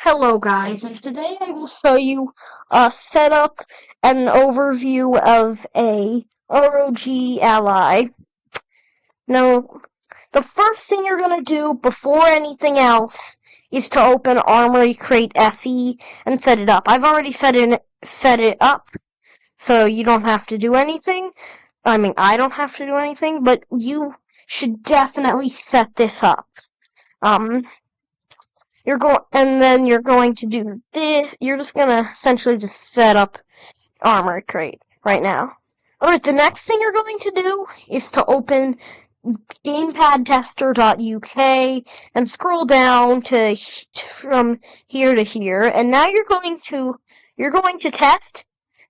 Hello guys, and today I will show you a setup and an overview of a ROG ally. Now, the first thing you're going to do before anything else is to open Armory Crate SE and set it up. I've already set it up, so you don't have to do anything. I mean, I don't have to do anything, but you should definitely set this up. Then you're going to do this. You're just gonna essentially just set up Armor Crate right now. Alright, the next thing you're going to do is to open gamepadtester.uk and scroll down from here to here, and now you're going to test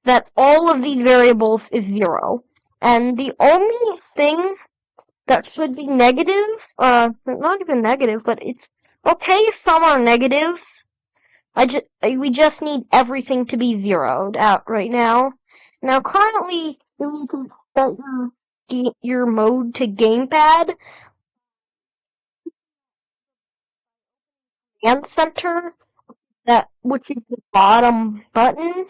that all of these variables is 0. And the only thing that should be negative, not even negative, but it's okay if some are negatives. We just need everything to be zeroed out right now. Now, currently, you can set your mode to gamepad and center, which is the bottom button.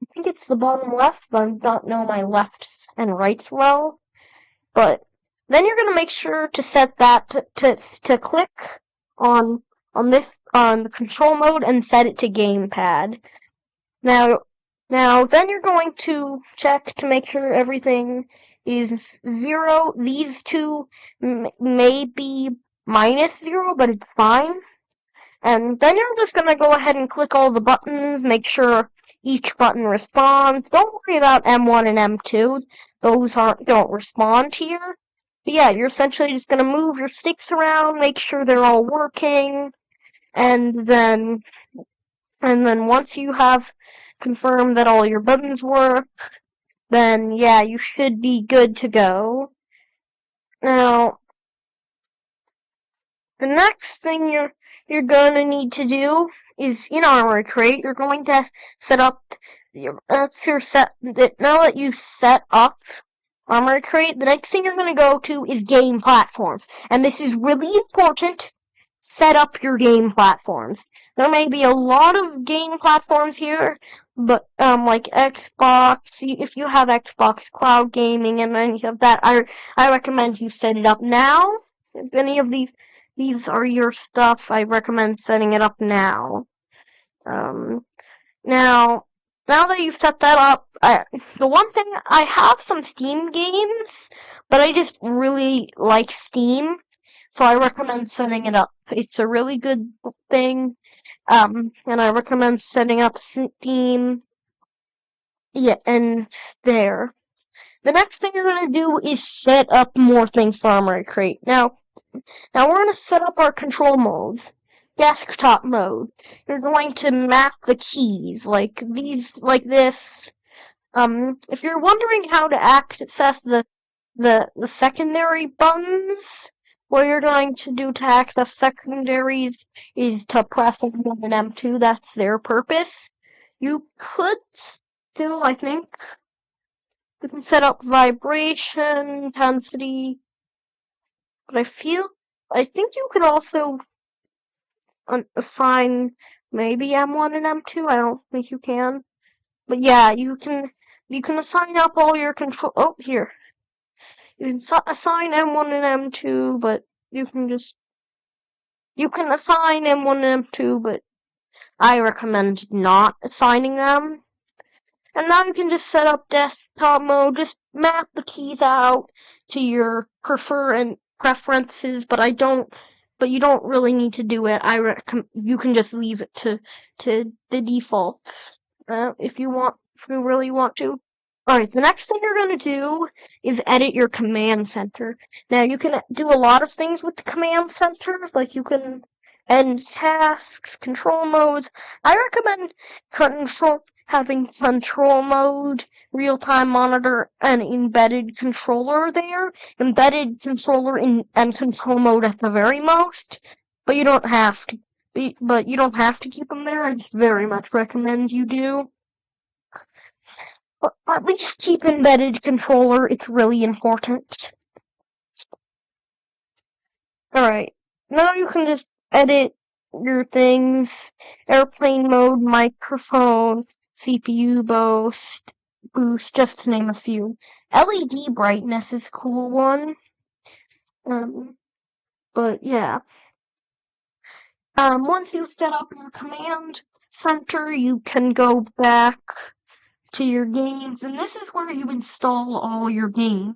I think it's the bottom left, but I don't know my lefts and rights well. But then you're gonna make sure to set that to click on the control mode and set it to gamepad. Now then you're going to check to make sure everything is 0. These two may be -0, but it's fine. And then you're just gonna go ahead and click all the buttons, make sure each button responds. Don't worry about M1 and M2. Those don't respond here. But yeah, you're essentially just gonna move your sticks around, make sure they're all working, and then once you have confirmed that all your buttons work, then yeah, you should be good to go. Now, the next thing you're gonna need to do is in Armor Crate, you're going to set up now that you've set up Armor Crate, the next thing you're gonna go to is game platforms. And this is really important. Set up your game platforms. There may be a lot of game platforms here, but like Xbox, if you have Xbox Cloud Gaming and any of that, I recommend you set it up now. If any of these are your stuff, I recommend setting it up now. Now that you've set that up, the one thing, I have some Steam games, but I just really like Steam, so I recommend setting it up. It's a really good thing, and I recommend setting up Steam. Yeah, and there. The next thing you're gonna do is set up more things for Armory Crate. Now we're gonna set up our control modes. Desktop mode. You're going to map the keys like this. If you're wondering how to access the secondary buttons, what you're going to do to access secondaries is to press M1 and M2. That's their purpose. You could still, I think, you can set up vibration, intensity, but I think you could also assign maybe M1 and M2. I don't think you can. But yeah, you can assign up all your control. Oh, here. You can assign M1 and M2, but you can assign M1 and M2, but I recommend not assigning them. And now you can just set up desktop mode, just map the keys out to your preferences, but you don't really need to do it. You can just leave it to the defaults, if you really want to. Alright, the next thing you're gonna do is edit your command center. Now, you can do a lot of things with the command center, like you can end tasks, control modes. I recommend having control mode, real-time monitor, and embedded controller there. Embedded controller and control mode at the very most, but you don't have to. But you don't have to keep them there. I just very much recommend you do. But at least keep embedded controller. It's really important. Alright, now you can just edit your things, airplane mode, microphone, CPU boost, just to name a few. LED brightness is a cool one. Um, but yeah. Once you set up your command center, you can go back to your games, and this is where you install all your games.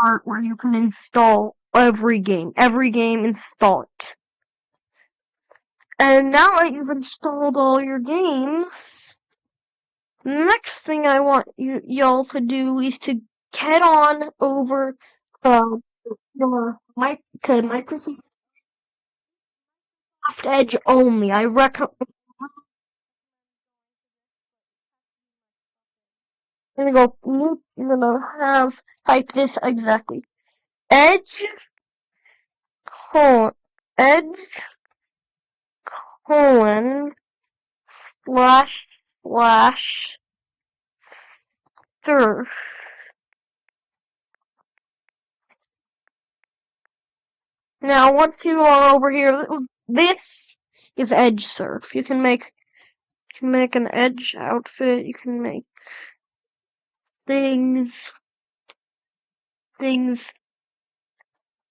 Part where you can install every game, install it. And now that you've installed all your games, the next thing I want y'all to do is to head on over to Microsoft Edge only. I recommend. I'm gonna type this exactly. Edge colon Edge colon slash surf. Now, once you are over here, this is Edge Surf. You can make an Edge outfit. You can make things.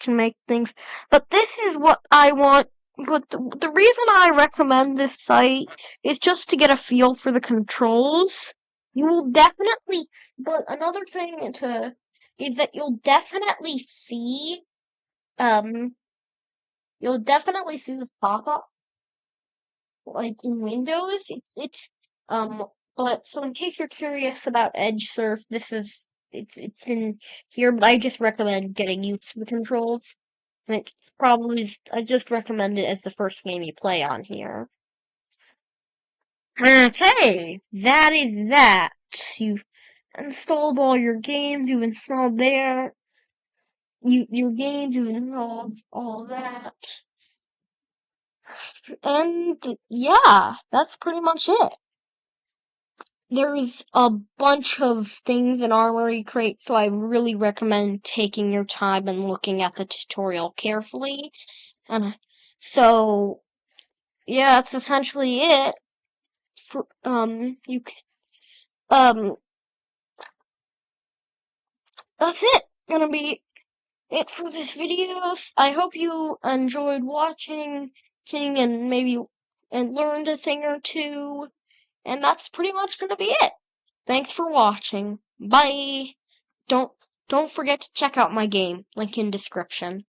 Can make things. But this is what I want. But the reason I recommend this site is just to get a feel for the controls. You will definitely. But another thing is that um you'll definitely see this pop up like in Windows. Um but so in case you're curious about Edge Surf, it's in here, but I just recommend getting used to the controls. And I just recommend it as the first game you play on here. Okay, that is that. You've installed all your games, you've installed your games, you've installed all that. And yeah, that's pretty much it. There's a bunch of things in Armory Crate, so I really recommend taking your time and looking at the tutorial carefully. And so, yeah, that's essentially it. For, um, that's it. Gonna be it for this video. I hope you enjoyed watching, and maybe and learned a thing or two. And that's pretty much gonna be it. Thanks for watching. Bye. Don't don't forget to check out my game. Link in description.